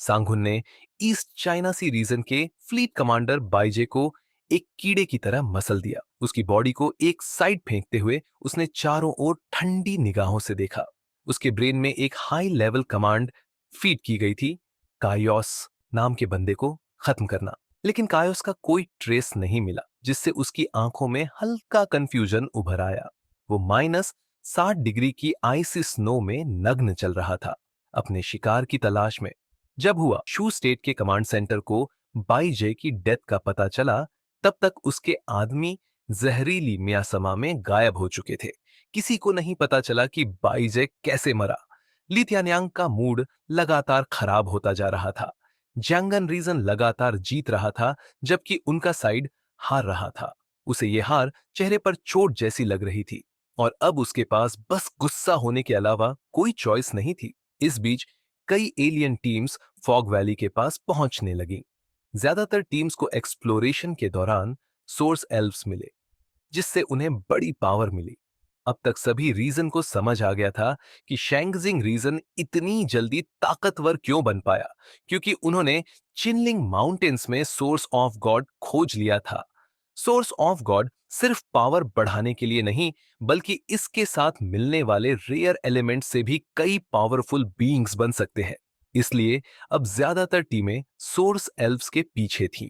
सांगुन ने east China सी reason के fleet commander बाइजे को एक कीड़े की तरह मसल दिया। उसकी बॉडी को एक साइड फेंकते हुए उसने चारों ओर ठंडी निगाहों से देखा। उसके ब्रेन में एक हाई लेवल कमांड फीड की गई थी, कायोस नाम के बंदे को खत्म करना। लेकिन कायोस का कोई ट्रेस नहीं मिला, जिससे उसकी आंखों में हल्का कंफ्यूजन उभर आया। वो -60 डिग्री की आइसी स्नो में नग्न चल रहा था, अपने शिकार की तलाश में। जब हुआ शू स्टेट के कमांड सेंटर को बाई जे की डेथ का पता चला, तब तक उसके आदमी जहरीली मियासमा में गायब हो चुके थे। किसी को नहीं पता चला कि बाई जे कैसे मरा। ली त्यान्यांग का मूड लगातार खराब होता जा रहा था। जैंगन रीजन लगातार जीत रहा था, जबकि उनका साइड हार रहा था। उसे ये हार चेहरे पर चोट जैसी लग रही थी, और अब उसके पास बस गुस्सा होने के अलावा कोई चॉइस नहीं थी। इस बीच कई एलियन टीम्स फॉग वैली के पास पहुंचने लगी। ज्यादातर टीम्स को एक्सप्लोरेशन के दौरान सोर्स एल्व्स मिले, जिससे उन्हें बड़ी पावर मिली। अब तक सभी रीजन को समझ आ गया था कि शैंगजिंग रीजन इतनी जल्दी ताकतवर क्यों बन पाया, क्योंकि उन्होंने चिनलिंग माउंटेन्स में सोर्स ऑफ गॉड खोज लिया था। सोर्स ऑफ गॉड सिर्फ पावर बढ़ाने के लिए नहीं, बल्कि इसके साथ मिलने वाले रेयर एलिमेंट से भी कई पावरफुल बीइंग्स बन सकते हैं। इसलिए अब ज्यादातर टीमें सोर्स एल्व्स के पीछे थीं।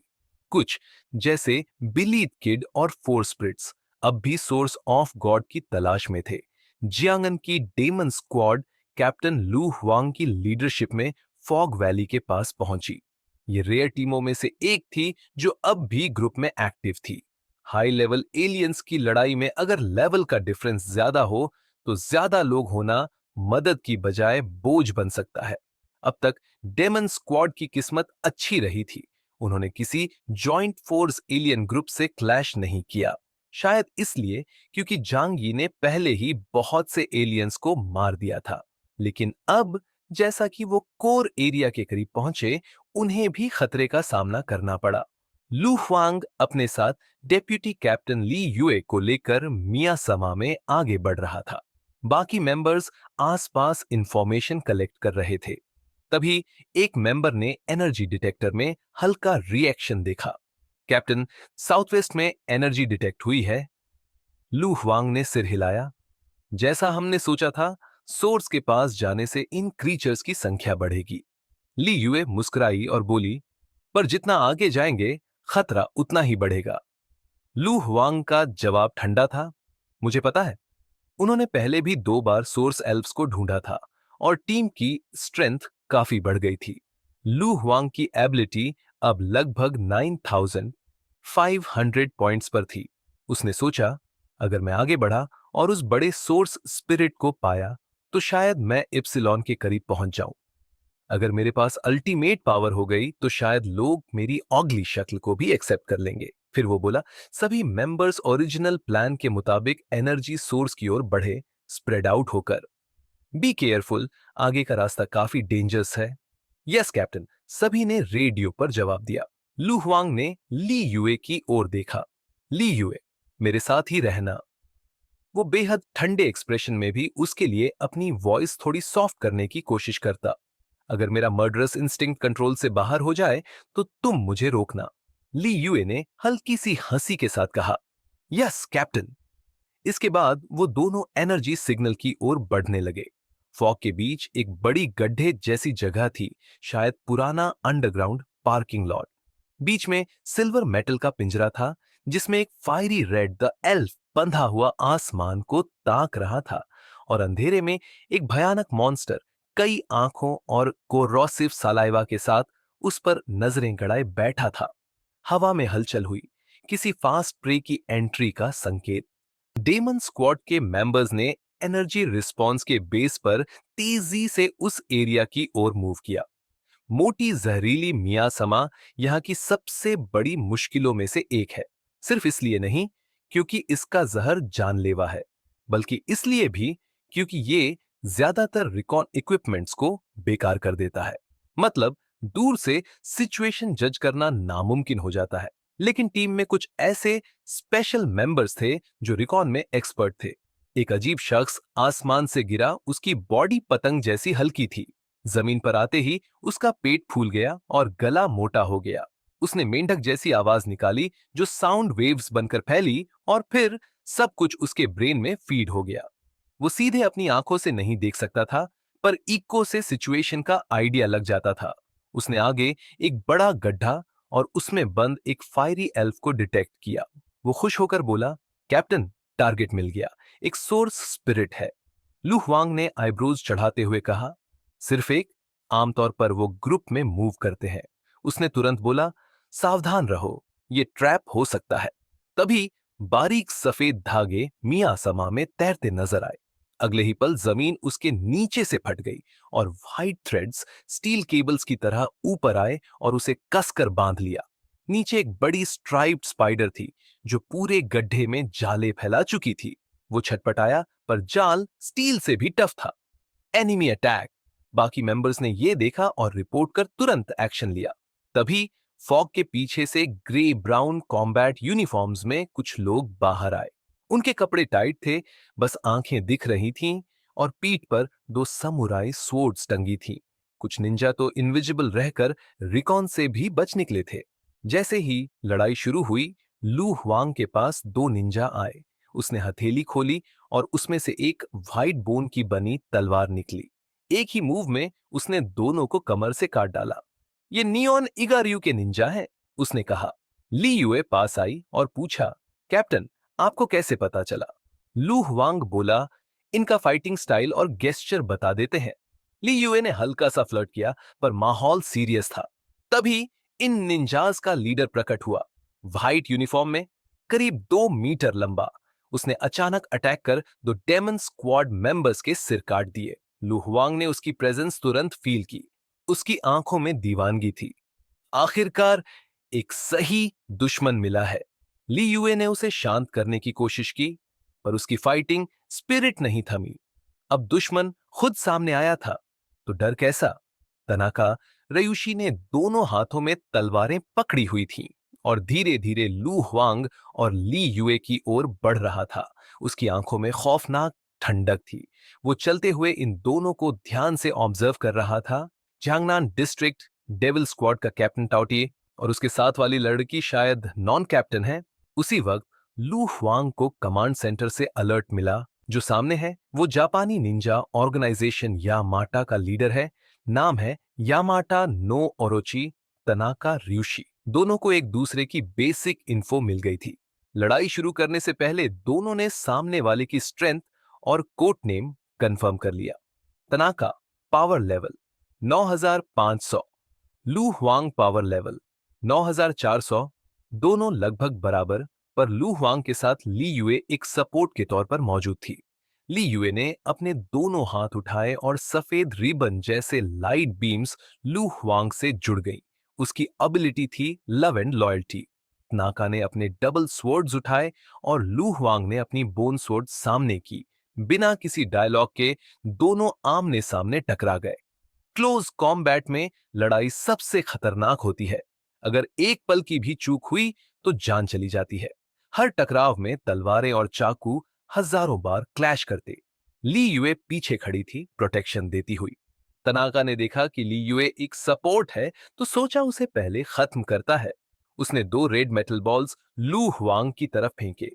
कुछ, जैसे बिलीथ किड और फोर स्प्रिट्स, अब भी सोर्स ऑफ गॉड की तलाश में थे। जियांगन की डेमन स्क्वाड कैप्टन लू हुआंग की लीडरशिप में फॉग वैली के पास पहुंची। ये रेयर टीमों में से एक थी जो अब भी ग्रुप में एक्टिव थी। हाई लेवल एलियंस की लड़ाई में अगर लेवल का डिफरेंस ज्यादा हो, तो ज्यादा लोग होना मदद की बजाय बोझ बन सकता है। अब तक डेमन स्क्वाड की किस्मत अच्छी रही थी। उन्होंने किसी जॉइंट फोर्स एलियन ग्रुप से क्लैश नहीं किया, शायद इसलिए क्योंकि जांग यी ने पहले ही बहुत से एलियंस को मार दिया था। लेकिन अब जैसा कि वो कोर एरिया के करीब पहुंचे, उन्हें भी खतरे का सामना करना पड़ा। लू हुआंग अपने साथ डेप्यूटी कैप्टन ली यूए को लेकर मियासमा में आगे बढ़ रहा था। बाकी मेंबर्स आसपास इंफॉर्मेशन कलेक्ट कर रहे थे। तभी एक मेंबर ने एनर्जी डिटेक्टर में हल्का रिएक्शन देखा। कैप्टन, साउथवेस्ट में एनर्जी डिटेक्ट हुई है। लू हुआंग ने सिर हिलाया। जैसा हमने सोचा था, सोर्स के पास जाने से इन क्रीचर्स की संख्या बढ़ेगी। ली यूए मुस्कुराई और बोली, पर जितना आगे जाएंगे, खतरा उतना ही बढ़ेगा। लू हुआंग का जवाब ठंडा था। मुझे पता है, उन्होंने पहले भी 2 बार सोर्स एल्व्स को ढूंढा था और टीम की स्ट्रेंथ काफी बढ़ गई थी। लू हुआंग की एबिलिटी अब लगभग 9500 पॉइंट्स पर थी। उसने सोचा, अगर मैं आगे बढ़ा और उस बड़े सोर्स स्पिरिट को पाया, तो शायद मैं इप्सिलॉन के करीब पहुंच जाऊं। अगर मेरे पास अल्टीमेट पावर हो गई, तो शायद लोग मेरी ऑगली शक्ल को भी एक्सेप्ट कर लेंगे। फिर वो बोला, सभी मेंबर्स ओरिजिनल प्लान के मुताबिक एनर्जी सोर्स की ओर बढ़े, स्प्रेड आउट होकर। बी केयरफुल, आगे का रास्ता काफी डेंजरस है। यस कैप्टन, सभी ने रेडियो पर जवाब दिया। लू हुआंग ने ली यूए की ओर देखा। ली यूए, मेरे साथ ही रहना। वो बेहद ठंडे एक्सप्रेशन में भी उसके लिए अपनी वॉइस थोड़ी सॉफ्ट करने की कोशिश करता। अगर मेरा मर्डरस इंस्टिंक्ट कंट्रोल से बाहर हो जाए, तो तुम मुझे रोकना। ली यूए ने हल्की सी हंसी के साथ कहा, यस कैप्टन। इसके बाद वो दोनों एनर्जी सिग्नल की ओर बढ़ने लगे। फॉग के बीच एक बड़ी गड्ढे जैसी जगह थी, शायद पुराना अंडरग्राउंड पार्किंग लॉट। बीच में सिल्वर मेटल का पिंजरा था, जिसमें एक फायरी रेड द एल्फ बंधा हुआ आसमान को ताक रहा था, और अंधेरे में एक भयानक मॉन्स्टर कई आंखों और कोरोसिव सलाइवा के साथ उस पर नजरें गड़ाए बैठा था। हवा में हलचल हुई, किसी फास्ट प्रे की एंट्री का संकेत। डेमन स्क्वाड के मेंबर्स ने एनर्जी रिस्पॉन्स के बेस पर तेजी से उस एरिया की ओर मूव किया। मोटी जहरीली मियासमा यहाँ की सबसे बड़ी मुश्किलों में से एक है। सिर्फ इसलिए नहीं क्योंकि इसका जहर जानलेवा है, बल्कि इसलिए भी क्योंकि ये ज्यादातर रिकॉन इक्विपमेंट्स को बेकार कर देता है। मतलब, दूर से सिचुएशन जज करना नामुमकिन हो जाता है। लेकिन टीम में कुछ ऐसे स्पेशल मेंबर्स थे जो रिकॉन में एक्सपर्ट थे। एक अजीब शख्स आसमान से गिरा, उसकी बॉडी पतंग जैसी हल्की थी। जमीन पर आते ही उसका पेट फूल गया और गला मोटा हो गया। उसने मेंढक जैसी आवाज निकाली जो साउंड वेव्स बनकर फैली और फिर सब कुछ उसके ब्रेन में फीड हो गया। वो सीधे अपनी आंखों से नहीं देख सकता था, पर इको से सिचुएशन का आइडिया लग जाता था। उसने आगे एक बड़ा गड्ढा और उसमें बंद एक फायरी एल्फ को डिटेक्ट किया। वो खुश होकर बोला, कैप्टन, टारगेट मिल गया, एक सोर्स स्पिरिट है। लू हुआंग ने आईब्रोज चढ़ाते हुए कहा, सिर्फ एक, आमतौर पर वो ग्रुप में मूव करते हैं। उसने तुरंत बोला, सावधान रहो, ये ट्रैप हो सकता है। तभी बारीक सफेद धागे मियां समा में तैरते नजर आए। अगले ही पल जमीन उसके नीचे से फट गई और व्हाइट थ्रेड्स स्टील केबल्स की तरह ऊपर आए और उसे कसकर बांध लिया। नीचे एक बड़ी स्ट्राइप्ड स्पाइडर थी जो पूरे गड्ढे में जाले फैला चुकी थी। वो छटपटाया, पर जाल स्टील से भी टफ था। Enemy attack. बाकी मेंबर्स ने यह देखा और रिपोर्ट कर तुरंत एक्शन लिया। तभी फॉग के पीछे से ग्रे ब्राउन कॉम्बैट यूनिफॉर्म्स में कुछ लोग बाहर आए। उनके कपड़े टाइट थे, बस आंखें दिख रही थीं और पीठ पर दो समुराई स्वॉर्ड्स टंगी थीं। कुछ निंजा तो इनविजिबल रहकर रिकॉन से भी बच निकले थे। जैसे ही लड़ाई शुरू हुई, लू हुआंग के पास दो निंजा आए। उसने हथेली खोली और उसमें से एक व्हाइट बोन की बनी तलवार निकली। एक ही मूव में उसने दोनों को कमर से काट डाला। ये नियॉन इगारियू के निंजा हैं, उसने कहा। ली युए पास आई और पूछा, कैप्टन, आपको कैसे पता चला? लू हुआंग बोला, इनका फाइटिंग स्टाइल और गेस्चर बता देते हैं। ली युए ने हल्का सा फ्लर्ट किया, पर माहौल सीरियस था। तभी इन निंजाज का लीडर प्रकट हुआ, व्हाइट यूनिफॉर्म में, करीब 2 मीटर लंबा। उसने अचानक अटैक कर दो डेमन स्क्वाड मेंबर्स के सिर काट दिए। लू हुआंग ने उसकी प्रेजेंस तुरंत फील की। उसकी आंखों में दीवानगी थी। आखिरकार एक सही दुश्मन मिला है। ली युए ने उसे शांत करने की कोशिश की, पर उसकी फाइटिंग स्पिरिट नहीं थमी। अब दुश्मन खुद सामने आया था, तो डर कैसा? तनाका रयूशी ने दोनों हाथों में तलवारें पकड़ी हुई थीं और धीरे धीरे लू हुआंग और ली युए की ओर बढ़ रहा था। उसकी आंखों में खौफनाक ठंडक थी। वो चलते हुए इन दोनों को ध्यान से ऑब्जर्व कर रहा था। चांगनान डिस्ट्रिक्ट डेविल स्क्वाड का कैप्टन टाउटिए और उसके साथ वाली लड़की शायद नॉन कैप्टन है। उसी वक्त लू हुआंग को कमांड सेंटर से अलर्ट मिला, जो सामने है वो जापानी निंजा ऑर्गेनाइजेशन यामाटा का लीडर है। नाम है यामाटा नो ओरोची तनाका ryushi। दोनों को एक दूसरे की बेसिक इन्फो मिल गई थी। लड़ाई शुरू करने से पहले दोनों ने सामने वाले की स्ट्रेंथ और कोट नेम कंफर्म कर लिया। तनाका पावर लेवल 9500, लू हुआंग पावर लेवल 9400, दोनों लगभग बराबर। पर लू हुआंग के साथ ली युए एक सपोर्ट के तौर पर मौजूद थी। ली युए ने अपने दोनों हाथ उठाए और सफेद रिबन जैसे लाइट बीम्स लू हुआंग से जुड़ गई। उसकी एबिलिटी थी लव एंड लॉयल्टी। नाका ने अपने डबल स्वॉर्ड्स उठाए और लू हुआंग ने अपनी बोन स्वॉर्ड सामने की। बिना किसी डायलॉग के दोनों आमने सामने टकरा गए। क्लोज कॉम्बैट में लड़ाई सबसे खतरनाक होती है। अगर एक पल की भी चूक हुई तो जान चली जाती है। हर टकराव में तलवारें और चाकू हजारों बार क्लैश करते। ली युए पीछे खड़ी थी, प्रोटेक्शन देती हुई। तनाका ने देखा कि ली युए एक सपोर्ट है, तो सोचा उसे पहले खत्म करता है। उसने दो रेड मेटल बॉल्स लू हुआंग की तरफ फेंके।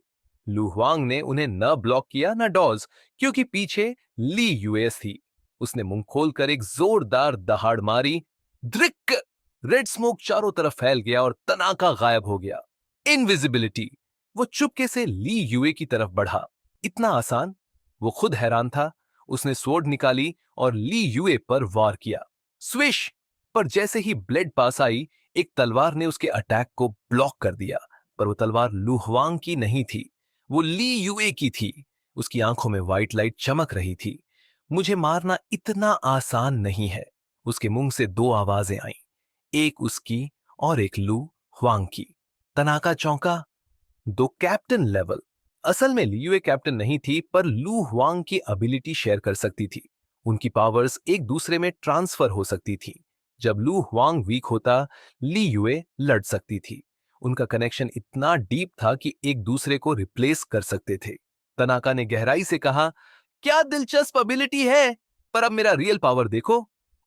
लू हुआंग ने उन्हें न ब्लॉक किया न डॉज, क्योंकि पीछे ली यूएस थी। उसने मुंह खोलकर एक जोरदार दहाड़ मारी। ड्रिक! रेड स्मोक चारों तरफ फैल गया और तनाका गायब हो गया। इनविजिबिलिटी! वो चुपके से ली युए की तरफ बढ़ा। इतना आसान? वो खुद हैरान था। उसने स्वॉर्ड निकाली और ली युए पर वार किया। स्विश! पर जैसे ही ब्लेड पास आई, एक तलवार ने उसके अटैक को ब्लॉक कर दिया। पर वो तलवार लू हुआंग की नहीं थी, वो ली युए की थी। उसकी आंखों में व्हाइट लाइट चमक रही थी। मुझे मारना इतना आसान नहीं है। उसके मुंह से दो आवाजें आईं, एक उसकी और एक लू हुआंग की। तनाका चौंका। दो कैप्टन लेवल। असल में लियुए कैप्टन नहीं थी, पर लू हुआंग की एबिलिटी शेयर कर सकती थी। उनकी पावर्स एक दूसरे में ट्रांसफर हो सकती थी। जब लू हुआंग वीक होता, ली युए लड़ सकती थी। उनका कनेक्शन इतना डीप था कि एक दूसरे को रिप्लेस कर सकते थे। तनाका ने गहराई से कहा, क्या दिलचस्प एबिलिटी है, पर अब मेरा रियल पावर देखो।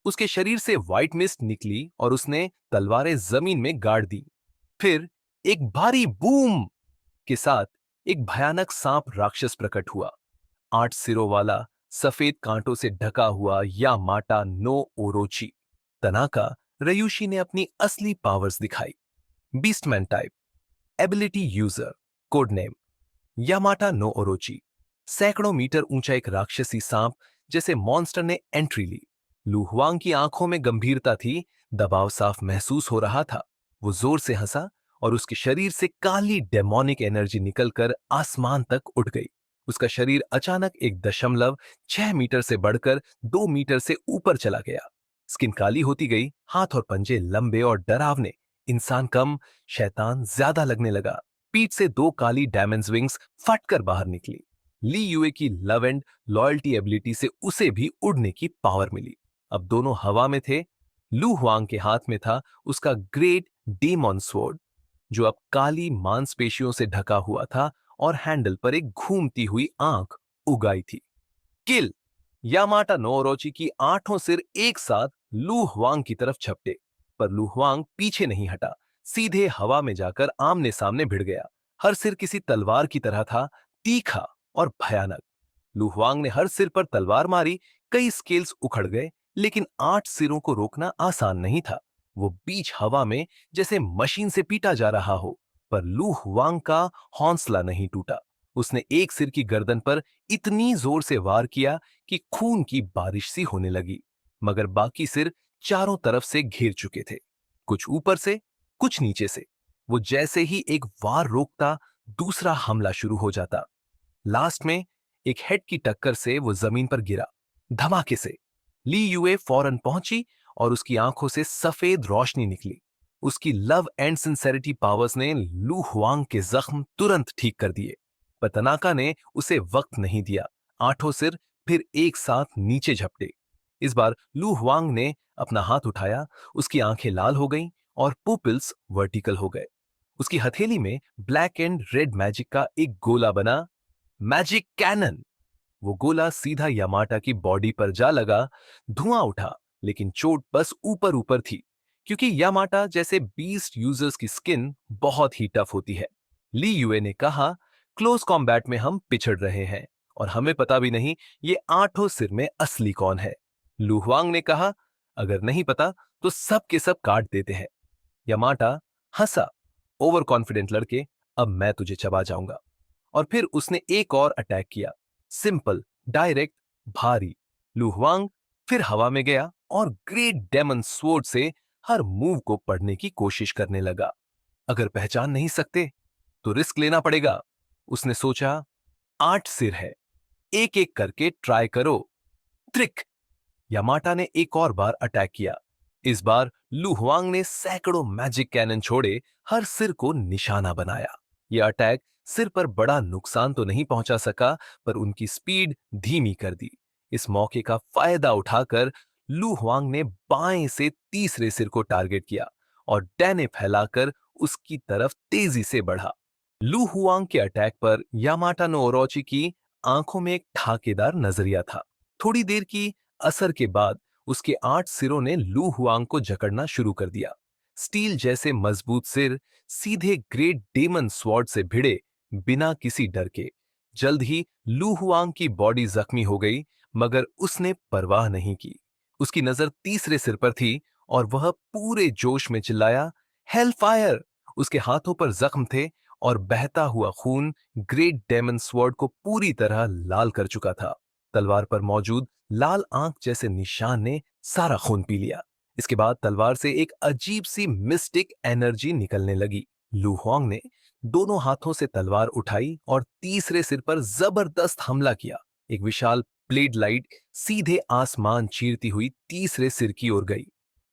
उसके शरीर से व्हाइट मिस्ट निकली और उसने तलवारें जमीन में गाड़ दी। फिर एक भारी बूम के साथ एक भयानक सांप राक्षस प्रकट हुआ। 8 सिरों वाला, सफेद कांटों से ढका हुआ यामाटा नो ओरोची। तनाका रयूशी ने अपनी असली पावर्स दिखाई। Beastman type, ability user, code name Yamata no Orochi. सैकड़ों मीटर ऊंचा एक राक्षसी सांप जैसे मॉन्स्टर ने एंट्री ली। लू हुआंग की आंखों में गंभीरता थी, दबाव साफ महसूस हो रहा था। वो जोर से हंसा और उसके शरीर से काली डेमोनिक एनर्जी निकलकर आसमान तक उठ गई। उसका शरीर अचानक 1.6 मीटर से बढ़कर 2 मीटर से ऊपर चला गया। स्किन काली होती गई, हाथ और पंजे लंबे और डरावने। इंसान कम, शैतान ज्यादा लगने लगा। पीठ से 2 काली डायमंड विंग्स फटकर बाहर निकली। ली यूए की लव एंड लॉयल्टी एबिलिटी से उसे भी उड़ने की पावर मिली। अब दोनों हवा में थे। लू हुआंग के हाथ में था उसका ग्रेट डीमॉन स्वॉर्ड, जो अब काली मांसपेशियों से ढका हुआ था और हैंडल पर एक घूमती हुई आंख उगाई थी। किल! यामाटा नोरोची की 8 सिर एक साथ लू हुआंग की तरफ झपटे, पर लू हुआंग पीछे नहीं हटा, सीधे हवा में जाकर आमने सामने भिड़ गया। हर सिर किसी तलवार की तरह था, तीखा और भयानक। लू हुआंग ने हर सिर पर तलवार मारी, कई स्केल्स उखड़ गए, लेकिन 8 सिरों को रोकना आसान नहीं था। वो बीच हवा में जैसे मशीन से पीटा जा रहा हो, पर लू हुआंग का हौसला नहीं टूटा। उसने एक सिर की गर्दन पर इतनी जोर से वार किया कि खून की बारिश सी होने लगी, मगर बाकी सिर चारों तरफ से घिर चुके थे, कुछ ऊपर से, कुछ नीचे से। वो जैसे ही एक वार रोकता, दूसरा हमला शुरू हो जाता। लास्ट में एक हेड की टक्कर से वो जमीन पर गिरा, धमाके से। ली यूए फौरन पहुंची और उसकी आंखों से सफेद रोशनी निकली। उसकी लव एंड सिंसेरिटी पावर्स ने लू हुआंग के जख्म तुरंत ठीक कर दिए। पर तनाका ने उसे वक्त नहीं दिया। 8 सिर फिर एक साथ नीचे झपटे। इस बार लू हुआंग ने अपना हाथ उठाया, उसकी आंखें लाल हो गईं और पुपिल्स वर्टिकल हो गए। उसकी हथेली में ब्लैक एंड रेड मैजिक का एक गोला बना, मैजिक कैनन। वो गोला सीधा यामाटा की बॉडी पर जा लगा। धुआं उठा, लेकिन चोट बस ऊपर ऊपर थी, क्योंकि यामाटा जैसे बीस्ट यूजर्स की स्किन बहुत ही टफ होती है। ली यूए ने कहा, क्लोज कॉम्बैट में हम पिछड़ रहे हैं और हमें पता भी नहीं ये 8 सिर में असली कौन है। लू हुआंग ने कहा, अगर नहीं पता तो सब के सब काट देते हैं। यामाटा हंसा, ओवर कॉन्फिडेंट लड़के, अब मैं तुझे चबा जाऊंगा। और फिर उसने एक और अटैक किया, सिंपल, डायरेक्ट, भारी। लू हुआंग फिर हवा में गया और ग्रेट डेमन स्वॉर्ड से हर मूव को पढ़ने की कोशिश करने लगा। अगर पहचान नहीं सकते तो रिस्क लेना पड़ेगा। उसने सोचा, 8 सिर है, एक एक करके ट्राई करो। ट्रिक! यामाटा ने एक और बार अटैक किया। इस बार लू हुआंग ने सैकड़ों मैजिक कैनन छोड़े, हर सिर को निशाना बनाया। यह अटैक सिर पर बड़ा नुकसान तो नहीं पहुंचा सका, पर उनकी स्पीड धीमी कर दी। इस मौके का फायदा उठाकर लू हुआंग ने बाएं से तीसरे सिर को टारगेट किया और डैने फैलाकर उसकी तरफ तेजी से बढ़ा। लू हुआंग के अटैक पर यामाटा नो ओरोची की आंखों में एक ठाकेदार नजरिया था। थोड़ी देर की असर के बाद उसके 8 सिरों ने लू हुआंग को जकड़ना शुरू कर दिया। स्टील जैसे मजबूत सिर सीधे ग्रेट डेमन स्वॉर्ड से भिड़े, बिना किसी डर के। जल्द ही लू हुआंग की बॉडी जख्मी हो गई, मगर उसने परवाह नहीं की। उसकी नजर तीसरे सिर पर थी और वह पूरे जोश में चिल्लाया, हेल फायर! उसके हाथों पर जख्म थे और बहता हुआ खून ग्रेट डेमन स्वॉर्ड को पूरी तरह लाल कर चुका था। तलवार पर मौजूद लाल आंख जैसे निशान ने सारा खून पी लिया। इसके बाद तलवार से एक अजीब सी मिस्टिक एनर्जी निकलने लगी। लू हुआंग ने दोनों हाथों से तलवार उठाई और तीसरे सिर पर जबरदस्त हमला किया। एक विशाल प्लेट लाइट सीधे आसमान चीरती हुई तीसरे सिर की ओर गई।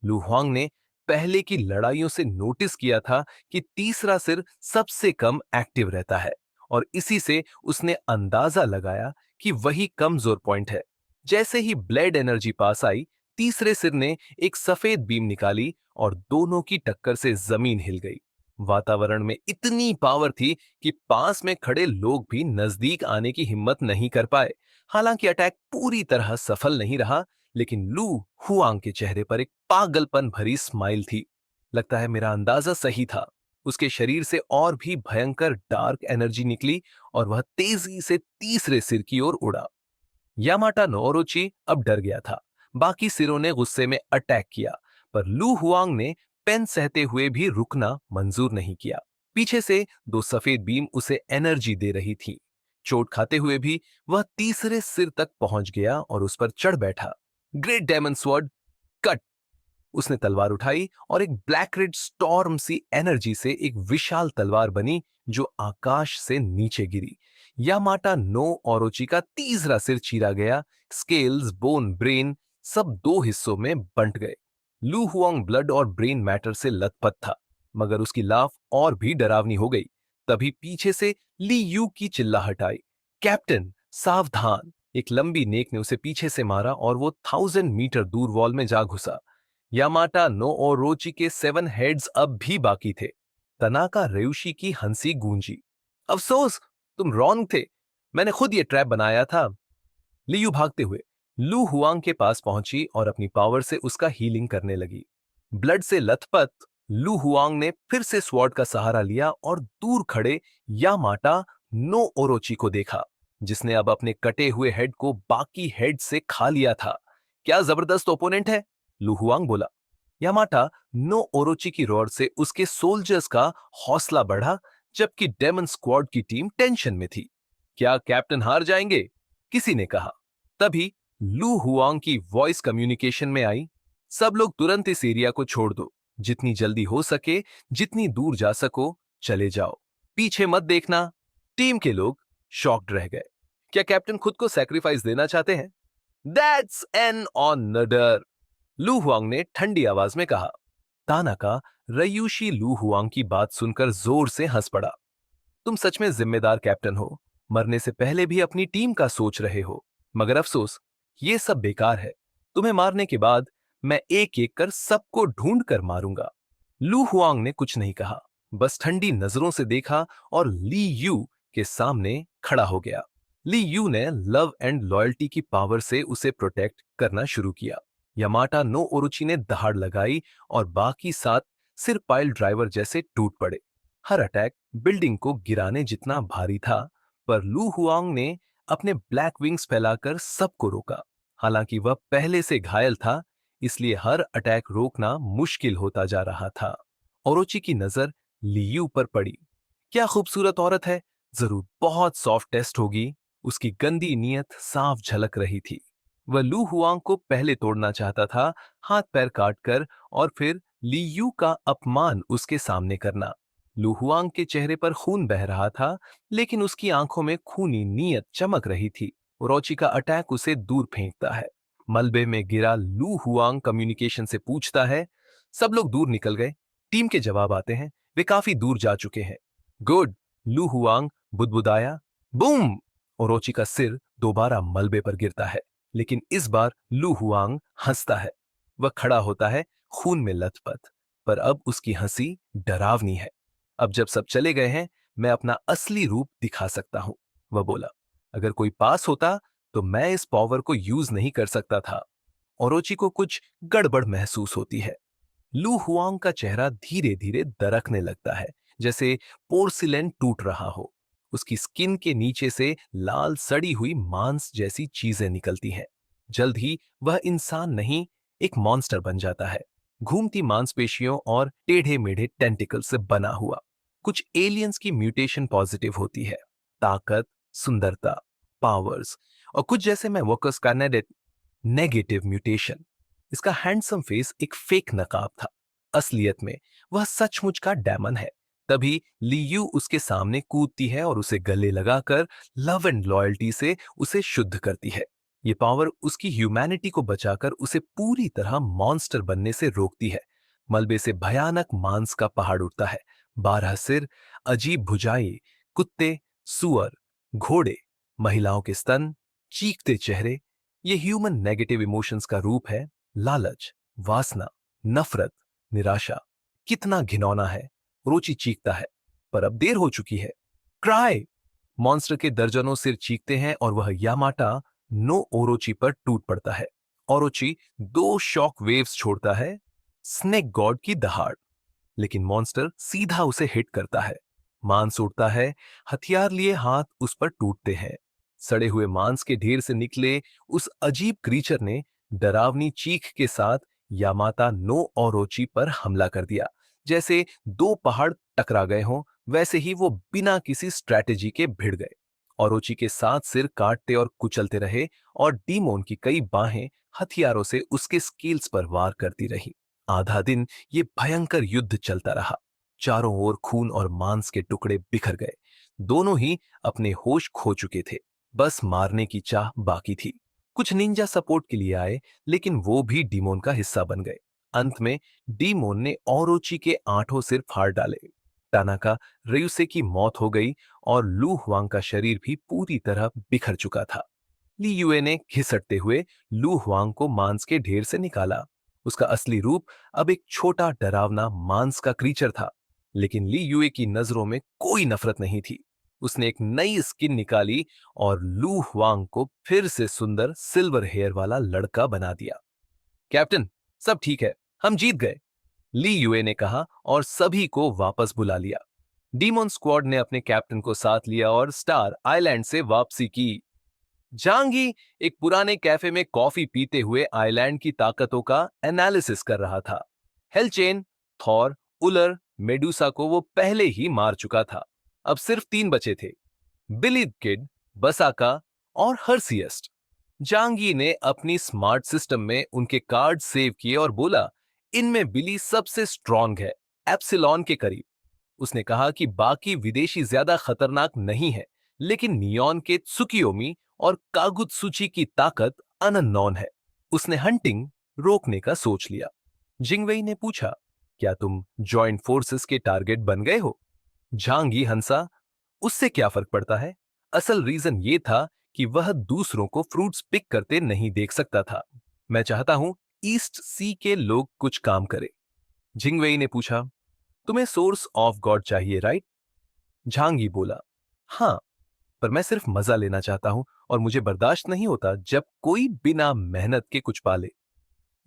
लू हुआंग ने पहले की लड़ाइयों से नोटिस किया था कि तीसरा सिर सबसे कम एक्टिव रहता है, और इसी से उसने अंदाजा लगाया कि वही कमजोर पॉइंट है। जैसे ही ब्लेड एनर्जी पास आई, तीसरे सिर ने एक सफेद बीम निकाली और दोनों की टक्कर से जमीन हिल गई। वातावरण में इतनी पावर थी कि पास में खड़े लोग भी नजदीक आने की हिम्मत नहीं कर पाए। हालांकि अटैक पूरी तरह सफल नहीं रहा, लेकिन लू हुआंग के चेहरे पर एक पागलपन भरी स्माइल थी। लगता है मेरा अंदाजा सही था। उसके शरीर से और भी भयंकर डार्क एनर्जी निकली और वह तेजी से तीसरे सिर की ओर उड़ा। यामाटा नोरोची अब डर गया था। बाकी सिरों ने गुस्से में अटैक किया, पर लू हुआंग ने पेन सहते हुए भी रुकना मंजूर नहीं किया। पीछे से दो सफेद बीम उसे एनर्जी दे रही थी। चोट खाते हुए भी वह तीसरे सिर तक पहुंच गया और उस पर चढ़ बैठा। Great diamond sword, cut! उसने तलवार उठाई और एक ब्लैक रेड स्टॉर्म सी एनर्जी से एक विशाल तलवार बनी जो आकाश से नीचे गिरी। यामाटा नो ओरोची का तीसरा सिर चीरा गया। स्केल्स, बोन, ब्रेन सब दो हिस्सों में बंट गए। लू हुआंग ब्लड और ब्रेन मैटर से लथपथ था, मगर उसकी लाफ और भी डरावनी हो गई। तभी पीछे से ली यू की चिल्लाहट आई, कैप्टन सावधान! एक लंबी नेक ने उसे पीछे से मारा और वो 1000 मीटर दूर वॉल में जा घुसा। यामाटा नो ओरोची के 7 हेड्स अब भी बाकी थे। तनाका रेउशी की हंसी गूंजी। अफसोस, तुम रॉन्ग थे। मैंने खुद ये ट्रैप बनाया था। लियू भागते हुए लू हुआंग के पास पहुंची और अपनी पावर से उसका हीलिंग करने लगी। ब्लड से लथपथ लू हुआंग ने फिर से स्वॉर्ड का सहारा लिया और दूर खड़े यामाटा नो ओरोची को देखा, जिसने अब अपने कटे हुए हेड को बाकी हेड से खा लिया था। क्या जबरदस्त ओपोनेंट है, लू हुआंग बोला। यामाटा नो ओरोची की रोर से उसके सोल्जर्स का हौसला बढ़ा, जबकि डेमन स्क्वाड की टीम टेंशन में थी। क्या कैप्टन हार जाएंगे, किसी ने कहा। तभी लू हुआंग की वॉइस कम्युनिकेशन में आई, सब लोग तुरंत इस एरिया को छोड़ दो। जितनी जल्दी हो सके, जितनी दूर जा सको, चले जाओ। पीछे मत देखना। टीम के लोग शॉक्ड रह गए। क्या कैप्टन खुद को सैक्रिफाइस देना चाहते हैं? दैट्स एन ऑनर, लू हुआंग ने ठंडी आवाज में कहा। तानाका रयूशी लू हुआंग की बात सुनकर जोर से हंस पड़ा। तुम सच में जिम्मेदार कैप्टन हो। मरने से पहले भी अपनी टीम का सोच रहे हो। मगर अफसोस, ये सब बेकार है। तुम्हें मारने के बाद मैं एक एक कर सबको ढूंढ कर मारूंगा। लू हुआंग ने कुछ नहीं कहा, बस ठंडी नजरों से देखा और ली यू के सामने खड़ा हो गया। ली यू ने लव एंड लॉयल्टी की पावर से उसे प्रोटेक्ट करना शुरू किया। यामाटा नो ओरुचि ने दहाड़ लगाई और बाकी 7 सिर पाइल ड्राइवर जैसे टूट पड़े। हर अटैक बिल्डिंग को गिराने जितना भारी था, पर लू हुआंग ने अपने ब्लैक विंग्स फैलाकर सबको रोका। हालांकि वह पहले से घायल था, इसलिए हर अटैक रोकना मुश्किल होता जा रहा था। ओरोची की नजर लियू पर पड़ी। क्या खूबसूरत औरत है, जरूर बहुत सॉफ्ट टेस्ट होगी। उसकी गंदी नीयत साफ झलक रही थी। वह लू हुआंग को पहले तोड़ना चाहता था, हाथ पैर काटकर, और फिर लियू का अपमान उसके सामने करना। लू हुआंग के चेहरे पर खून बह रहा था, लेकिन उसकी आंखों में खूनी नीयत चमक रही थी। ओरोची का अटैक उसे दूर फेंकता है। मलबे में गिरा लू हुआंग कम्युनिकेशन से पूछता है, सब लोग दूर निकल गए। टीम के जवाब आते हैं, वे काफी दूर जा चुके हैं। गुड, लू हुआंग बुदबुदाया। बूम! ओरोची का सिर दोबारा मलबे पर गिरता है, लेकिन इस बार लू हुआंग हंसता है। वह खड़ा होता है, खून में लथपथ, पर अब उसकी हंसी डरावनी है। अब जब सब चले गए हैं, मैं अपना असली रूप दिखा सकता हूं, वह बोला। अगर कोई पास होता तो मैं इस पावर को यूज नहीं कर सकता था। ओरोची को कुछ गड़बड़ महसूस होती है। लू हुआंग का चेहरा धीरे धीरे दरकने लगता है, जैसे पोर्सिलेन टूट रहा हो। उसकी स्किन के नीचे से लाल सड़ी हुई मांस जैसी चीजें निकलती हैं। जल्द ही वह इंसान नहीं, एक मॉन्स्टर बन जाता है, घूमती मांसपेशियों और टेढ़े मेढ़े टेंटिकल से बना हुआ। कुछ एलियंस की म्यूटेशन पॉजिटिव होती है, ताकत, सुंदरता, पावर्स, और कुछ जैसे मैं वोकस का नेगेटिव म्यूटेशन। इसका हैंडसम फेस एक फेक नकाब था। असलियत में वह सचमुच का डेमन है। तभी लियू उसके सामने कूदती है और उसे गले लगाकर लव एंड लॉयल्टी से उसे शुद्ध करती है। ये पावर उसकी ह्यूमैनिटी को बचाकर उसे पूरी तरह मॉन्स्टर बनने से रोकती है। मलबे से भयानक मांस का पहाड़ उठता है। 12 सिर, अजीब भुजाएं, कुत्ते, सुअर, घोड़े, महिलाओं के स्तन, चीखते चेहरे। ये ह्यूमन नेगेटिव इमोशंस का रूप है। लालच, वासना, नफरत, निराशा। कितना घिनौना है, रोची चीखता है, पर अब देर हो चुकी है। क्राई! मॉन्स्टर के दर्जनों सिर चीखते हैं और वह यामाटा नो ओरोची पर टूट पड़ता है। ओरोची 2 शॉक वेव्स छोड़ता है, स्नेक गॉड की दहाड़, लेकिन मॉन्स्टर सीधा उसे हिट करता है। मांस उड़ता है, हथियार लिए हाथ उस पर टूटते हैं। सड़े हुए मांस के ढेर से निकले उस अजीब क्रीचर ने डरावनी चीख के साथ यामाता नो ओरोची पर हमला कर दिया। जैसे 2 पहाड़ टकरा गए हों, वैसे ही वो बिना किसी स्ट्रैटेजी के भिड़ गए। ओरोची के 7 सिर काटते और कुचलते रहे और डीमोन की कई बाहें हथियारों से उसके स्केल्स पर वार करती रही। आधा दिन ये भयंकर युद्ध चलता रहा। चारों ओर खून और मांस के टुकड़े बिखर गए। दोनों ही अपने होश खो चुके थे। बस मारने की चाह बाकी थी। कुछ निंजा सपोर्ट के लिए आए, लेकिन वो भी डीमोन का हिस्सा बन गए। अंत में डीमोन ने ओरोची के 8 सिर फाड़ डाले। टानाका रेयुसे की मौत हो गई और लू हुआंग का शरीर भी पूरी तरह बिखर चुका था। ली युए ने घिसटते हुए लू हुआंग को मांस के ढेर से निकाला। उसका असली रूप अब एक छोटा डरावना मांस का क्रीचर था, लेकिन ली युए की नजरों में कोई नफरत नहीं थी। उसने एक नई स्किन निकाली और लू हुआंग को फिर से सुंदर सिल्वर हेयर वाला लड़का बना दिया। कैप्टन, सब ठीक है, हम जीत गए, ली युए ने कहा और सभी को वापस बुला लिया। डीमोन स्क्वाड ने अपने कैप्टन को साथ लिया और स्टार आइलैंड से वापसी की। जांगी एक पुराने कैफे में कॉफी पीते हुए आइलैंड की ताकतों का एनालिसिस कर रहा था। हेलचेन, थॉर, उलर, मेडुसा को वो पहले ही मार चुका था। अब सिर्फ 3 बचे थे, बिली किड, बसाका और हर्सियस्ट। जांगी ने अपनी स्मार्ट सिस्टम में उनके कार्ड सेव किए और बोला, इनमें बिली सबसे स्ट्रांग है, एप्सिलॉन के करीब। उसने कहा कि बाकी विदेशी ज्यादा खतरनाक नहीं है, लेकिन नियॉन के त्सुकियोमी और कागुत्सुची की ताकत अननोन है। उसने हंटिंग रोकने का सोच लिया। जिंगवेई ने पूछा, क्या तुम जॉइंट फोर्सेस के टारगेट बन गए हो? झांगी हंसा, उससे क्या फर्क पड़ता है? असल रीजन ये था कि वह दूसरों को फ्रूट्स पिक करते नहीं देख सकता था। मैं चाहता हूं ईस्ट सी के लोग कुछ काम करें। जिंगवेई ने पूछा, तुम्हें सोर्स ऑफ गॉड चाहिए, राइट? झांगी बोला, हाँ, पर मैं सिर्फ मजा लेना चाहता हूं और मुझे बर्दाश्त नहीं होता जब कोई बिना मेहनत के कुछ पाले।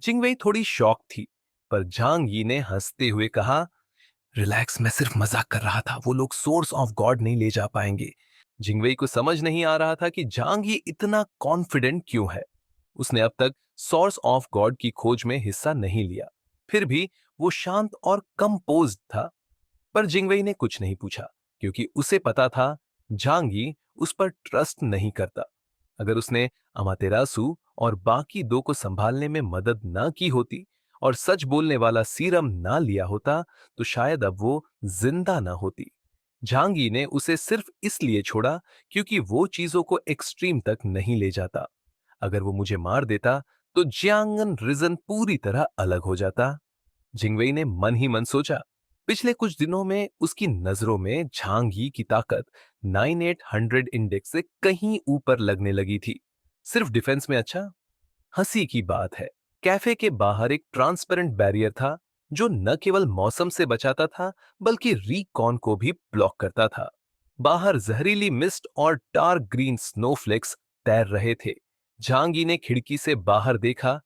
जिंगवेई थोड़ी शॉक थी, पर झांग यी ने हंसते हुए कहा, रिलैक्स, मैं सिर्फ मजाक कर रहा था, वो लोग सोर्स ऑफ गॉड नहीं ले जा पाएंगे। जिंगवेई को समझ नहीं आ रहा था कि झांग यी इतना कॉन्फिडेंट क्यों है। उसने अब तक सोर्स ऑफ गॉड की खोज में हिस्सा नहीं लिया, फिर भी वो शांत और कंपोज्ड था। पर जिंगवेई ने कुछ नहीं पूछा, क्योंकि उसे पता था झांगी उस पर ट्रस्ट नहीं करता। अगर उसने अमातेरासु और बाकी 2 को संभालने में मदद ना की होती और सच बोलने वाला सीरम ना लिया होता, तो शायद अब वो जिंदा ना होती। झांगी ने उसे सिर्फ इसलिए छोड़ा क्योंकि वो चीजों को एक्सट्रीम तक नहीं ले जाता। अगर वो मुझे मार देता तो जियांगन रिजन पूरी तरह अलग हो जाता। जिंगवेई ने मन ही मन सोचा। पिछले कुछ दिनों में उसकी नजरों में झांगी की ताकत 9800 इंडेक्स से कहीं ऊपर लगने लगी थी। सिर्फ डिफेंस में अच्छा। हंसी की बात है, कैफे के बाहर एक ट्रांसपेरेंट बैरियर था जो न केवल मौसम से बचाता था, बल्कि रीकॉन को भी ब्लॉक करता था। बाहर जहरीली मिस्ट और डार्क ग्रीन स्नोफ्लेक्स तैर रहे थे। झांगी ने खिड़की से बाहर देखा।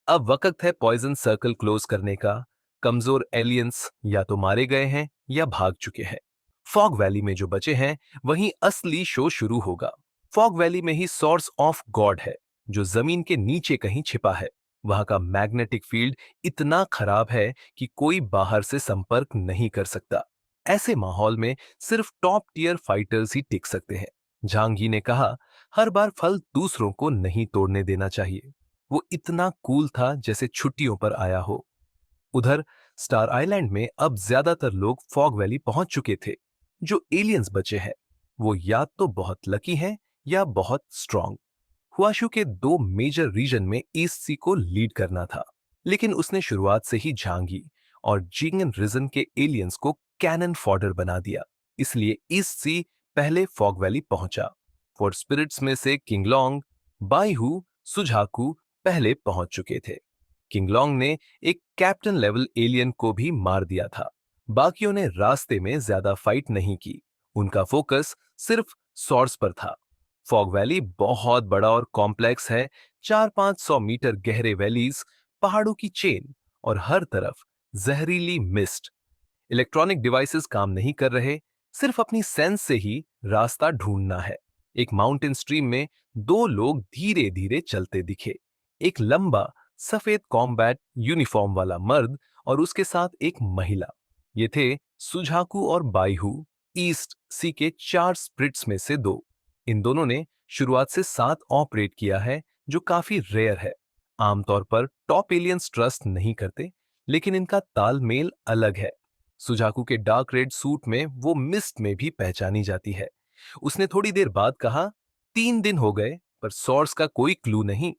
अब वक्त है पॉइजन सर्कल क्लोज करने का। कमजोर एलियंस या तो मारे गए हैं या भाग चुके हैं। फॉग वैली में जो बचे हैं, वहीं असली शो शुरू होगा। फॉग वैली में ही सोर्स ऑफ गॉड है, जो जमीन के नीचे कहीं छिपा है। वहां का मैग्नेटिक फील्ड इतना खराब है कि कोई बाहर से संपर्क नहीं कर सकता। ऐसे माहौल में सिर्फ टॉप टियर फाइटर्स ही टिक सकते हैं। झांगी ने कहा, हर बार फल दूसरों को नहीं तोड़ने देना चाहिए। वो इतना कूल था जैसे छुट्टियों पर आया हो। उधर स्टार आइलैंड में अब ज्यादातर लोग फॉग वैली पहुंच चुके थे। जो एलियंस बचे हैं, वो या तो बहुत लकी हैं या बहुत स्ट्रांग। हुआशु के 2 मेजर रीजन में ईस्ट सी को लीड करना था, लेकिन उसने शुरुआत से ही झांगी और जिंगन रीजन के एलियंस को कैनन फॉडर बना दिया। इसलिए ईस्ट सी पहले फॉग वैली पहुंचा। फॉर स्पिरिट्स में से किंगलोंग, बाईहू, सुझाकू पहले पहुंच चुके थे। किंगलोंग ने एक कैप्टन लेवल एलियन को भी मार दिया था। बाकियों ने रास्ते में ज्यादा फाइट नहीं की। उनका फोकस सिर्फ सोर्स पर था। फॉग वैली बहुत बड़ा और कॉम्प्लेक्स है, 400-500 मीटर गहरे वैलीज, पहाड़ों की चेन और हर तरफ जहरीली मिस्ट। इलेक्ट्रॉनिक डिवाइसेस काम नहीं कर रहे, सिर्फ अपनी सेंस से ही रास्ता ढूंढना है। एक माउंटेन स्ट्रीम में दो लोग धीरे धीरे चलते दिखे। एक लंबा सफेद कॉम्बैट यूनिफॉर्म वाला मर्द और उसके साथ एक महिला। ये थे सुझाकू और बाइहू, ईस्ट सी के 4 स्प्रिट्स में से दो। इन दोनों ने शुरुआत से साथ ऑपरेट किया है, जो काफी रेयर है। आमतौर पर टॉप एलियंस ट्रस्ट नहीं करते, लेकिन इनका तालमेल अलग है। सुजाकू के डार्क रेड सूट में वो मिस्ट में भी पहचानी जाती है। उसने थोड़ी देर बाद कहा, 3 दिन हो गए पर सोर्स का कोई क्लू नहीं।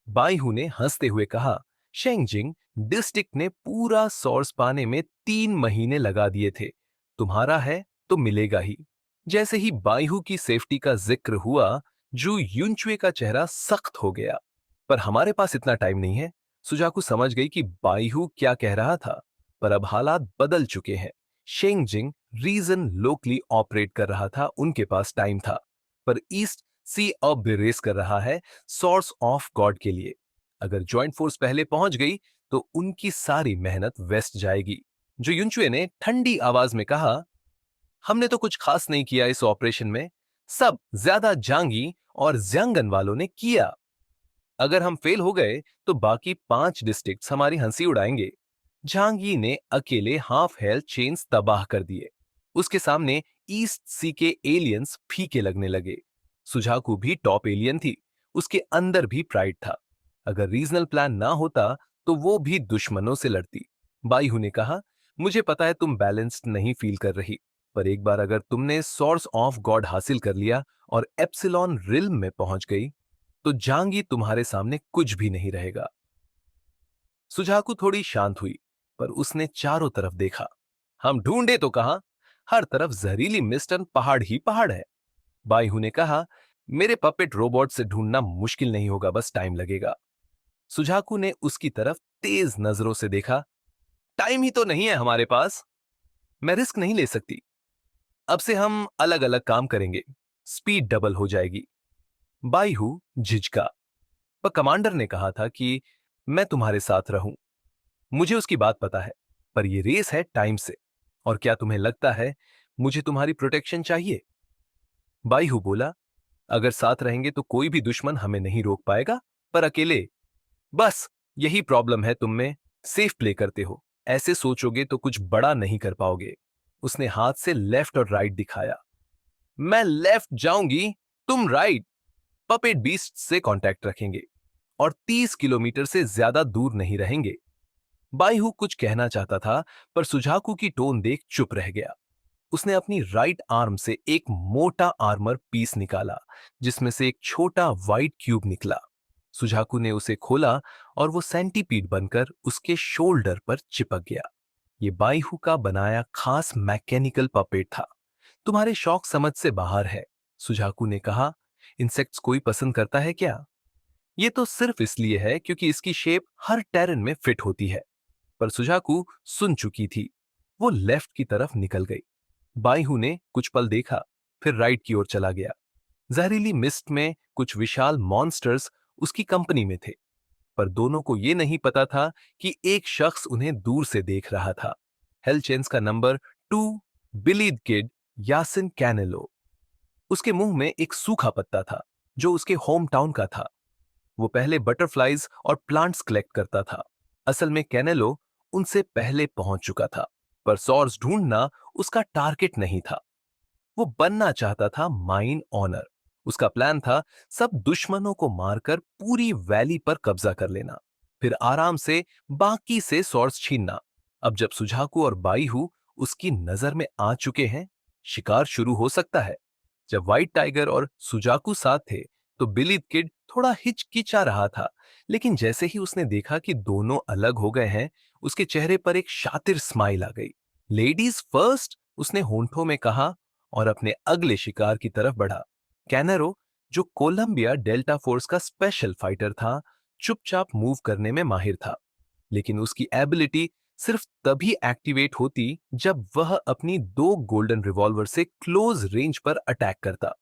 बाइहू ने हंसते हुए कहा, शेंगजिंग डिस्ट्रिक्ट ने पूरा सोर्स पाने में 3 महीने लगा दिए थे। तुम्हारा है तो मिलेगा ही। जैसे ही बाइहू की सेफ्टी का जिक्र हुआ, जू युनचुए का चेहरा सख्त हो गया। पर हमारे पास इतना टाइम नहीं है। सुजाकू समझ गई कि बाइहू क्या कह रहा था, पर अब हालात बदल चुके हैं। शेंगजिंग रीजन लोकली ऑपरेट कर रहा था, उनके पास टाइम था। पर ईस्ट सी अब बेरेस कर रहा है सोर्स ऑफ गॉड के लिए। अगर ज्वाइंट फोर्स पहले पहुंच गई तो उनकी सारी मेहनत वेस्ट जाएगी। जो युनचुए ने ठंडी आवाज में कहा, हमने तो कुछ खास नहीं किया इस ऑपरेशन में, सब ज्यादा जांगी और ज्यांगन वालों ने किया। अगर हम फेल हो गए तो बाकी 5 डिस्ट्रिक्ट्स हमारी हंसी उड़ाएंगे। झांगी ने अकेले हाफ हेल्थ चेन्स तबाह कर दिए। उसके सामने ईस्ट सी के एलियंस फीके लगने लगे। सुझाकू भी टॉप एलियन थी, उसके अंदर भी प्राइड था। अगर रीजनल प्लान ना होता तो वो भी दुश्मनों से लड़ती। बाइहू ने कहा, मुझे पता है तुम बैलेंस्ड नहीं फील कर रही, पर एक बार अगर तुमने सोर्स ऑफ गॉड हासिल कर लिया और एप्सिलॉन रिल्म में पहुंच गई, तो जांगी तुम्हारे सामने कुछ भी नहीं रहेगा। सुझाकू थोड़ी शांत हुई, पर उसने चारों तरफ देखा। हम ढूंढे तो कहां, हर तरफ जहरीली मिस्ट और पहाड़ ही पहाड़ है। बाइहू ने कहा, मेरे पपेट रोबोट से ढूंढना मुश्किल नहीं होगा, बस टाइम लगेगा। सुझाकू ने उसकी तरफ तेज नजरों से देखा। टाइम ही तो नहीं है हमारे पास। मैं रिस्क नहीं ले सकती। अब से हम अलग अलग काम करेंगे, स्पीड डबल हो जाएगी। बाइहू झिझका, पर कमांडर ने कहा था कि मैं तुम्हारे साथ रहूं। मुझे उसकी बात पता है, पर यह रेस है टाइम से। और क्या तुम्हें लगता है मुझे तुम्हारी प्रोटेक्शन चाहिए? बाइहू बोला, अगर साथ रहेंगे तो कोई भी दुश्मन हमें नहीं रोक पाएगा, पर अकेले, बस यही प्रॉब्लम है तुम में। सेफ प्ले करते हो, ऐसे सोचोगे तो कुछ बड़ा नहीं कर पाओगे। उसने हाथ से लेफ्ट और राइट दिखाया। मैं लेफ्ट जाऊंगी, तुम राइट। पपेट बीस्ट से कांटेक्ट रखेंगे और 30 किलोमीटर से ज्यादा दूर नहीं रहेंगे। बाइहू कुछ कहना चाहता था, पर सुझाकू की टोन देख चुप रह गया। उसने अपनी राइट आर्म से एक मोटा आर्मर पीस निकाला, जिसमें से एक छोटा व्हाइट क्यूब निकला। सुझाकू ने उसे खोला और वो सेंटीपीड बनकर उसके शोल्डर पर चिपक गया। ये बाइहू का बनाया खास मैकेनिकल पपेट था। तुम्हारे शौक समझ से बाहर है, सुझाकू ने कहा। इंसेक्ट्स कोई पसंद करता है क्या? ये तो सिर्फ इसलिए है क्योंकि इसकी शेप हर टेरेन में फिट होती है। पर सुझाकू सुन चुकी थी। वो लेफ्ट की तरफ निकल गई। बाइहू ने कुछ पल देखा, फिर राइट की ओर चला गया। जहरीली मिस्ट में कुछ विशाल मॉन्स्टर्स उसकी कंपनी में थे, पर दोनों को यह नहीं पता था कि एक शख्स उन्हें दूर से देख रहा था। हेलचेंस का नंबर 2, बिलीड किड यासिन कैनेलो। उसके मुंह में एक सूखा पत्ता था, जो उसके होम टाउन का था। वो पहले बटरफ्लाइज और प्लांट्स कलेक्ट करता था। असल में कैनेलो उनसे पहले पहुंच चुका था, पर सोर्स ढूंढना उसका टारगेट नहीं था। वो बनना चाहता था माइन ऑनर। उसका प्लान था सब दुश्मनों को मारकर पूरी वैली पर कब्जा कर लेना, फिर आराम से बाकी से सोर्स छीनना। अब जब सुझाकू और बाइहू उसकी नजर में आ चुके हैं, शिकार शुरू हो सकता है। जब व्हाइट टाइगर और सुजाकू साथ थे तो बिली किड थोड़ा हिचकिचा रहा था, लेकिन जैसे ही उसने देखा कि दोनों अलग हो गए हैं, उसके चेहरे पर एक शातिर स्माइल आ गई। लेडीज फर्स्ट, उसने होंठों में कहा और अपने अगले शिकार की तरफ बढ़ा। कैनरो, जो कोलंबिया डेल्टा फोर्स का स्पेशल फाइटर था, चुपचाप मूव करने में माहिर था, लेकिन उसकी एबिलिटी सिर्फ तभी एक्टिवेट होती जब वह अपनी 2 गोल्डन रिवॉल्वर से क्लोज रेंज पर अटैक करता।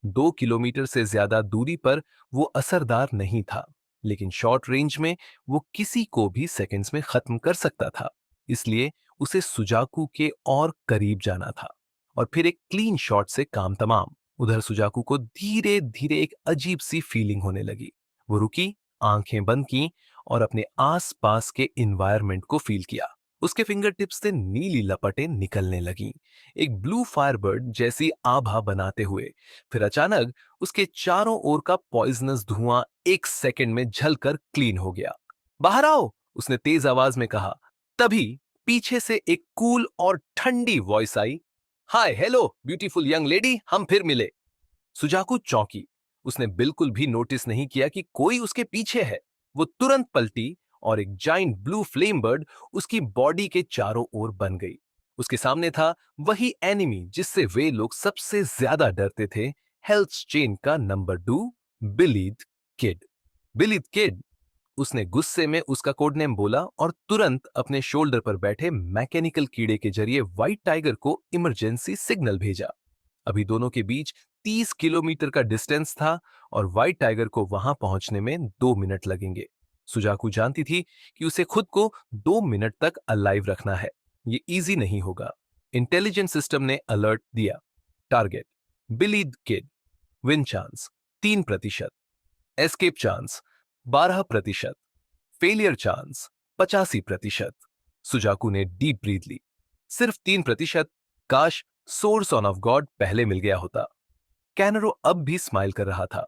2 किलोमीटर से ज्यादा दूरी पर वो असरदार नहीं था। लेकिन शॉर्ट रेंज में वो किसी को भी सेकंड्स में खत्म कर सकता था। इसलिए उसे सुजाकू के और करीब जाना था और फिर एक क्लीन शॉट से काम तमाम। उधर सुजाकू को धीरे धीरे एक अजीब सी फीलिंग होने लगी। वो रुकी, आंखें बंद की और अपने आसपास के इन्वायरमेंट को फील किया। उसके फिंगर टिप्स से नीली लपटें निकलने लगीं, एक ब्लू फायरबर्ड जैसी आभा बनाते हुए। फिर अचानक उसके चारों ओर का पॉइजनस धुआं एक सेकंड में झलकर क्लीन हो गया। बाहर आओ, उसने तेज आवाज में कहा। तभी पीछे से एक कूल और ठंडी वॉइस आई। Hi hello beautiful young lady, हम फिर मिले। सुजाकू चौंकी। उसने बिल्कुल भी नोटिस नहीं किया कि कोई उसके पीछे है। वो तुरंत पलटी और एक जाइंट ब्लू फ्लेम बर्ड उसकी बॉडी के चारों ओर बन गई। उसके सामने था वही एनिमी जिससे वे लोग सबसे ज्यादा डरते थे, हेल्थ चेन का नंबर 2, बिलीद किड। बिलीद किड, उसने गुस्से में उसका कोड नेम बोला और तुरंत अपने शोल्डर पर बैठे मैकेनिकल कीड़े के जरिए व्हाइट टाइगर को इमरजेंसी सिग्नल भेजा। अभी दोनों के बीच 30 किलोमीटर का डिस्टेंस था और व्हाइट टाइगर को वहां पहुंचने में 2 मिनट लगेंगे। सुजाकू जानती थी कि उसे खुद को 2 मिनट तक अलाइव रखना है। ये इजी नहीं होगा। इंटेलिजेंस सिस्टम ने अलर्ट दिया। Target bleed kid, win chance 3%, escape chance 12%, failure chance 85%। Suzaku ने डीप ब्रीथ ली। सिर्फ 3%। काश सोर्स ऑन ऑफ गॉड पहले मिल गया होता। कैनरो अब भी स्माइल कर रहा था।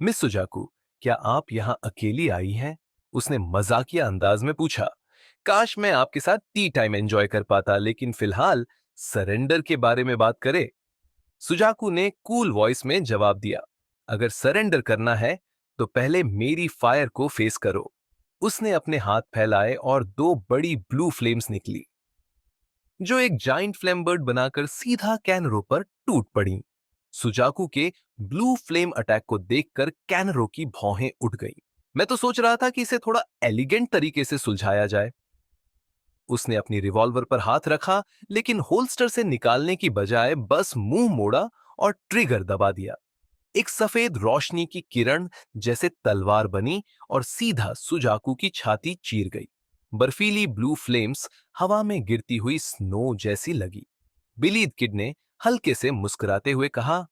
मिस सुजाकू, क्या आप यहां अकेली आई हैं? उसने मजाकिया अंदाज में पूछा। काश मैं आपके साथ टी टाइम एंजॉय कर पाता, लेकिन फिलहाल सरेंडर के बारे में बात करें। सुजाकू ने कूल वॉइस में जवाब दिया। अगर सरेंडर करना है तो पहले मेरी फायर को फेस करो। उसने अपने हाथ फैलाए और 2 बड़ी ब्लू फ्लेम्स निकली, जो एक जाइंट फ्लेम बर्ड बनाकर सीधा कैनरो पर टूट पड़ी। सुजाकू के ब्लू फ्लेम अटैक को देखकर कैनरो की भौहें उठ गईं। मैं तो सोच रहा था कि इसे थोड़ा एलिगेंट तरीके से सुलझाया जाए। उसने अपनी रिवॉल्वर पर हाथ रखा, लेकिन होल्स्टर से निकालने की बजाय बस मुंह मोड़ा और ट्रिगर दबा दिया। एक सफेद रोशनी की किरण जैसे तलवार बनी और सीधा सुजाकू की छाती चीर गई। बर्फीली ब्लू फ्लेम्स हवा में गिरती हुई स्नो जैसी लगी। बिलीद किड ने हल्के से मुस्कुराते हुए कहा,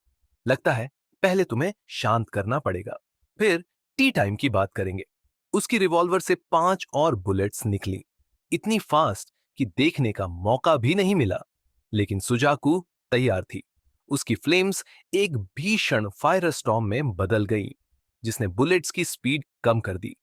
लगता है पहले तुम्हें शांत करना पड़ेगा, फिर टी टाइम की बात करेंगे। उसकी रिवॉल्वर से 5 और बुलेट्स निकली, इतनी फास्ट कि देखने का मौका भी नहीं मिला। लेकिन सुजाकू तैयार थी। उसकी फ्लेम्स एक भीषण फायर स्टॉर्म में बदल गईं, जिसने बुलेट्स की स्पीड कम कर दी।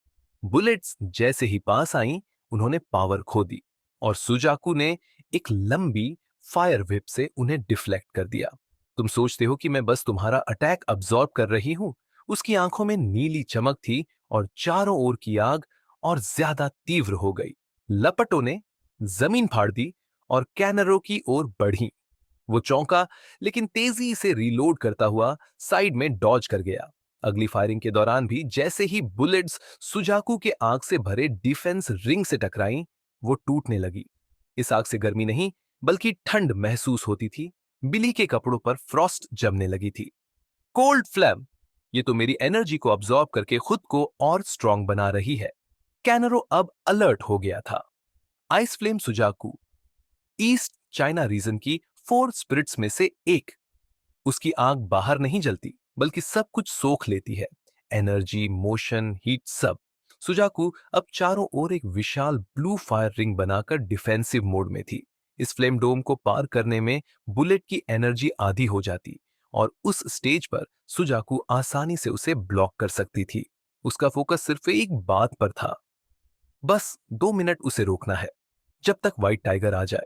बुलेट्स जैसे ही पास आईं, उन्होंने पावर खो दी और सुजाकू ने एक लंबी फायर व्हिप से उन्हें डिफ्लेक्ट कर दिया। तुम सोचते हो कि मैं बस तुम्हारा अटैक अब्सॉर्ब कर रही हूं? उसकी आंखों में नीली चमक थी और चारों ओर की आग और ज्यादा तीव्र हो गई। लपटों ने जमीन फाड़ दी और कैनरो की ओर बढ़ी। वो चौंका, लेकिन तेजी से रीलोड करता हुआ साइड में डॉज कर गया। अगली फायरिंग के दौरान भी जैसे ही बुलेट्स सुजाकू के आग से भरे डिफेंस रिंग से टकराई, वो टूटने लगी। इस आग से गर्मी नहीं, बल्कि ठंड महसूस होती थी। बिली के कपड़ों पर फ्रॉस्ट जमने लगी थी। कोल्ड फ्लैम, ये तो मेरी एनर्जी को अब्सॉर्ब करके खुद को और स्ट्रांग बना रही है। कैनरो अब अलर्ट हो गया था। Ice flame Suzaku east China region की 4 स्पिरिट्स में से एक। उसकी आग बाहर नहीं जलती, बल्कि सब कुछ सोख लेती है, एनर्जी, मोशन, हीट, सब। सुजाकू अब चारों ओर एक विशाल ब्लू फायर रिंग बनाकर डिफेंसिव मोड में थी। इस फ्लेम डोम को पार करने में बुलेट की एनर्जी आधी हो जाती और उस स्टेज पर सुजाकू आसानी से उसे ब्लॉक कर सकती थी। उसका फोकस सिर्फ एक बात पर था, बस 2 मिनट उसे रोकना है, जब तक व्हाइट टाइगर आ जाए।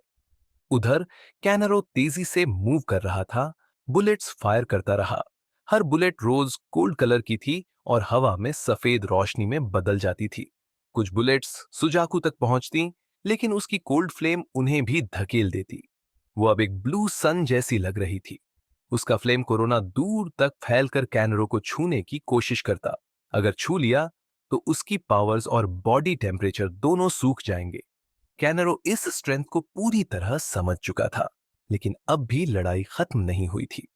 उधर कैनरो तेजी से मूव कर रहा था, बुलेट्स फायर करता रहा। हर बुलेट रोज गोल्ड कलर की थी और हवा में सफेद रोशनी में बदल जाती थी। कुछ बुलेट्स सुजाकू तक पहुंचती, लेकिन उसकी कोल्ड फ्लेम उन्हें भी धकेल देती। वो अब एक ब्लू सन जैसी लग रही थी। उसका फ्लेम कोरोना दूर तक फैलकर कैनरो को छूने की कोशिश करता। अगर छू लिया तो उसकी पावर्स और बॉडी टेम्परेचर दोनों सूख जाएंगे। कैनरो इस स्ट्रेंथ को पूरी तरह समझ चुका था, लेकिन अब भी लड़ाई खत्म नहीं हुई थी।